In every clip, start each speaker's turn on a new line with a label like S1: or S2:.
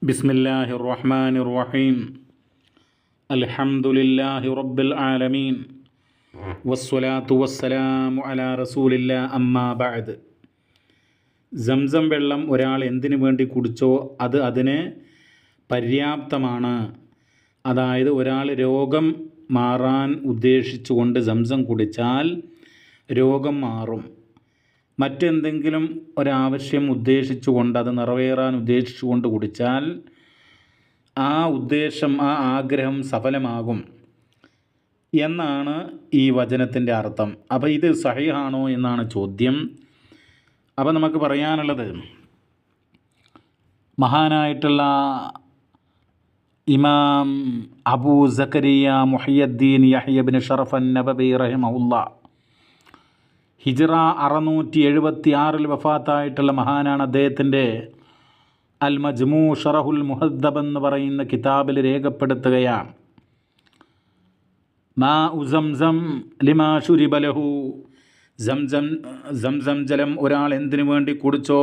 S1: ബിസ്മില്ലാഹിർ റഹ്മാനിർ റഹീം അൽഹംദുലില്ലാഹി റബ്ബിൽ ആലമീൻ വസ്സലാത്തു വസ്സലാമു അലാ റസൂലില്ലാ അമ്മാ ബഅദ്. സംസം വെള്ളം ഒരാൾ എന്തിനു വേണ്ടി കുടിച്ചോ അത് അതിന് പര്യാപ്തമാണ്. അതായത് ഒരാൾ രോഗം മാറാൻ ഉദ്ദേശിച്ചുകൊണ്ട് സംസം കുടിച്ചാൽ രോഗം മാറും. മറ്റെന്തെങ്കിലും ഒരാവശ്യം ഉദ്ദേശിച്ചുകൊണ്ട് അത് നിറവേറാൻ ഉദ്ദേശിച്ചുകൊണ്ട് കുടിച്ചാൽ ആ ഉദ്ദേശം ആ ആഗ്രഹം സഫലമാകും എന്നാണ് ഈ വചനത്തിൻ്റെ അർത്ഥം. അപ്പോൾ ഇത് സഹീഹാണോ എന്നാണ് ചോദ്യം. അപ്പോൾ നമുക്ക് പറയാനുള്ളത്, മഹാനായിട്ടുള്ള ഇമാം അബൂ സക്കരിയ മുഹയ്യദ്ദീൻ യഹ്യ ഇബ്നു ഷറഫ് അൻ-നബവി റഹിമഹുല്ലാ ഹിജ്റ 676 വഫാത്തായിട്ടുള്ള മഹാനാണ്. അദ്ദേഹത്തിൻ്റെ അൽ മജ്മൂ ഷറഹുൽ മുഹദ്ദബ് എന്ന് പറയുന്ന കിതാബിൽ രേഖപ്പെടുത്തുകയാണ്, മാ സംസം ലിമാ ശുരിബ ലഹു, സംസം ജലം ഒരാൾ എന്തിനു വേണ്ടി കുടിച്ചോ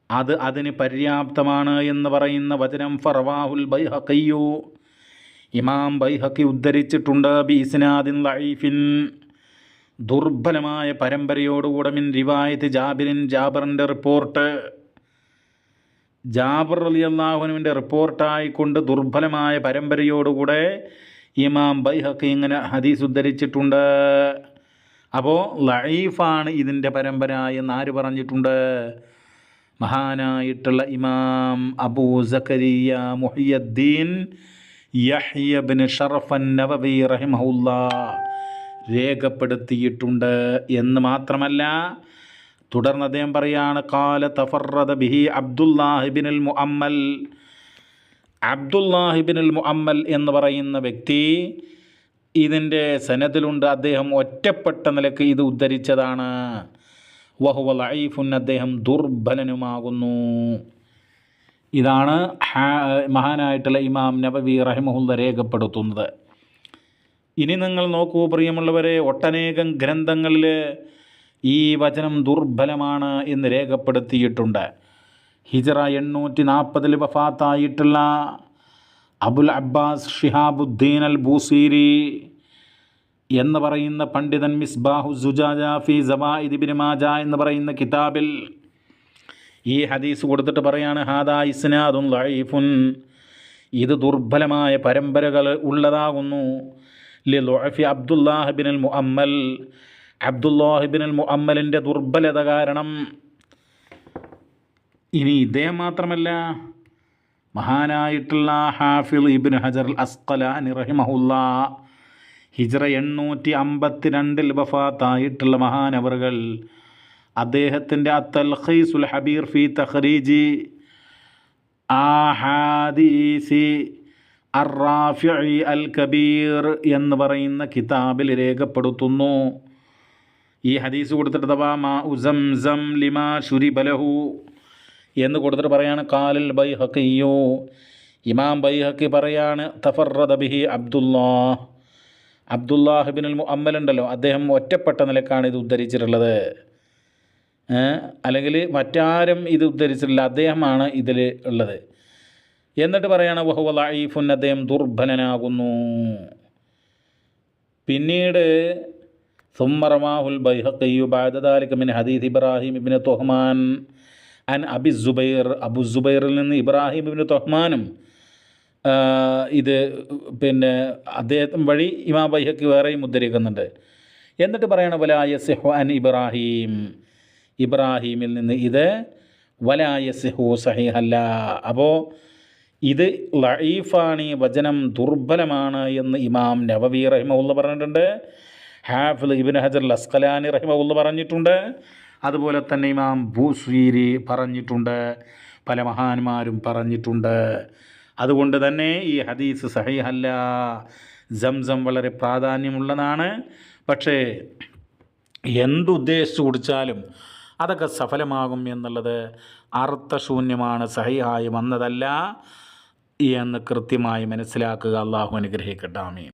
S1: അത് അതിന് പര്യാപ്തമാണ് എന്ന് പറയുന്ന വചനം ഫറവാഹുൽ ബൈഹഖിയു, ഇമാം ബൈഹഖി ഉദ്ധരിച്ചിട്ടുണ്ട്. ബി ഇസ്നാദിൻ ലഈഫിൻ, ദുർബലമായ പരമ്പരയോടുകൂടെ, മിൻ റിവായത്ത് ജാബിറിൻ, ജാബറിൻ്റെ റിപ്പോർട്ട്, ജാബർ റളിയല്ലാഹു അൻഹുവിൻ്റെ റിപ്പോർട്ടായിക്കൊണ്ട് ദുർബലമായ പരമ്പരയോടുകൂടെ ഇമാം ബൈഹഖി ഇങ്ങനെ ഹദീസ് ഉദ്ധരിച്ചിട്ടുണ്ട്. അപ്പോൾ ലഈഫാണ് ഇതിൻ്റെ പരമ്പര എന്ന് ആര് പറഞ്ഞിട്ടുണ്ട്? മഹാനായിട്ടുള്ള ഇമാം അബൂ സക്കരിയ മുഹയ്യദ്ദീൻ യഹ്യ ഇബ്നു ഷറഫ് അൻ-നവവി റഹിമഹുല്ലാ രേഖപ്പെടുത്തിയിട്ടുണ്ട് എന്ന് മാത്രമല്ല, തുടർന്ന് അദ്ദേഹം പറയാണ്, ഖാല തഫറദ ബിഹി അബ്ദുല്ലാഹിബ്നുൽ മുഅമ്മൽ, അബ്ദുല്ലാഹിബ്നുൽ മുഅമ്മൽ എന്ന് പറയുന്ന വ്യക്തി ഇതിൻ്റെ സനദിലുണ്ട്. അദ്ദേഹം ഒറ്റപ്പെട്ട നിലക്ക് ഇത് ഉദ്ധരിച്ചതാണ്. വഹുവ ലഈഫുൻ, അദ്ദേഹം ദുർബലനുമാകുന്നു. ഇതാണ് മഹാനായിട്ടുള്ള ഇമാം നബവി റഹിമഹുല്ല രേഖപ്പെടുത്തുന്നത്. ഇനി നിങ്ങൾ നോക്കൂ പ്രിയമുള്ളവരെ, ഒട്ടനേകം ഗ്രന്ഥങ്ങളിൽ ഈ വചനം ദുർബലമാണ് എന്ന് രേഖപ്പെടുത്തിയിട്ടുണ്ട്. ഹിജ്റ 840 വഫാത്തായിട്ടുള്ള അബുൽ അബ്ബാസ് ഷിഹാബുദ്ദീൻ അൽ ബൂസീരി എന്ന് പറയുന്ന പണ്ഡിതൻ മിസ്ബാഹു സുജാജ ഫി സവാഇദ് ഇബ്നു മാജ എന്ന് പറയുന്ന കിതാബിൽ ഈ ഹദീസ് കൊടുത്തിട്ട് പറയാണ്, ഹാദാ ഇസ്നാദുൻ ലഈഫുൻ, ഇത് ദുർബലമായ പരമ്പരകൾ ഉള്ളതാകുന്നു. ലിലുഅഫി അബ്ദുല്ലാഹിബ്നുൽ മുഅമ്മൽ, അബ്ദുല്ലാഹിബ്നുൽ മുഅമ്മലിൻ്റെ ദുർബലത കാരണം. ഇനി ഇദ്ദേഹം മാത്രമല്ല, മഹാനായിട്ടുള്ള ഹാഫിൾ ഇബ്നു ഹജർ അൽ അസ്ഖലാനി റഹിമഹുല്ലാ ഹിജ്റ 852 വഫാത്തായിട്ടുള്ള മഹാനവറുകൾ അദ്ദേഹത്തിൻ്റെ അത്തൽഖീസുൽ ഹബീർ ഫി തഖ്രീജി ആഹാദീസി അർ-റാഫിഇ അൽ കബീർ എന്ന് പറയുന്ന കിതാബിൽ രേഖപ്പെടുത്തുന്നു. ഈ ഹദീസ് കൊടുത്തിട്ട് തവാമാ സംസം ലിമാ ശുരിബ ലഹു എന്ന് കൊടുത്തിട്ട് പറയാണ്, ഖാലൽ ബൈഹഖിയു, ഇമാം ബൈഹഖി പറയാണ്, തഫറദ ബിഹി അബ്ദുല്ലാഹിബ്നുൽ മുഅമ്മൽ ഉണ്ടല്ലോ, അദ്ദേഹം ഒറ്റപ്പെട്ട നിലക്കാണ് ഇത് ഉദ്ധരിച്ചിട്ടുള്ളത്. അല്ലെങ്കിൽ മറ്റാരും ഇത് ഉദ്ധരിച്ചിട്ടില്ല, അദ്ദേഹമാണ് ഇതിൽ ഉള്ളത്. എന്നിട്ട് പറയാണ്, വഹുവ ലഈഫുൻ, അദ്ദേഹം ദുർബലനാകുന്നു. പിന്നീട് സുമ്മ റവാഹുൽ ബൈഹഖിയു ബഅദ ദാലിക മിൻ ഹദീസ് ഇബ്രാഹിം ഇബ്നു തുഹ്മാൻ അൻ അബി സുബൈർ, അബു സുബൈറിൽ നിന്ന് ഇബ്രാഹിം ഇബ്നു തുഹ്മാനും ഇത് അദ്ദേഹം വഴി ഇമാം ബൈഹഖി വേറെയും ഉദ്ധരിക്കുന്നുണ്ട്. എന്നിട്ട് പറയണം, വലാ യസിഹു അൻ ഇബ്രാഹിം, ഇബ്രാഹിമിൽ നിന്ന് ഇത് വലാ യസിഹു സഹീഹല്ല. അപ്പോൾ ഇത് ലഈഫാണ്, ഈ വചനം ദുർബലമാണ് എന്ന് ഇമാം നവവി റഹിമഹുല്ല പറഞ്ഞിട്ടുണ്ട്. ഹാഫിൾ ഇബ്നു ഹജർ അൽ അസ്ഖലാനി റഹിമഹുല്ല പറഞ്ഞിട്ടുണ്ട്. അതുപോലെ തന്നെ ഇമാം ബൂസീരി പറഞ്ഞിട്ടുണ്ട്. പല മഹാന്മാരും പറഞ്ഞിട്ടുണ്ട്. അതുകൊണ്ട് തന്നെ ഈ ഹദീസ് സഹീഹല്ല. സംസം വളരെ പ്രാധാന്യമുള്ളതാണ്. പക്ഷേ എന്തുദ്ദേശിച്ച് കുടിച്ചാലും അതൊക്കെ സഫലമാകും എന്നുള്ളത് അർത്ഥശൂന്യമാണ്, സഹീഹായി വന്നതല്ല എന്ന് കൃത്യമായി മനസ്സിലാക്കുക. അള്ളാഹു അനുഗ്രഹിക്കട്ടെ. ആമീൻ.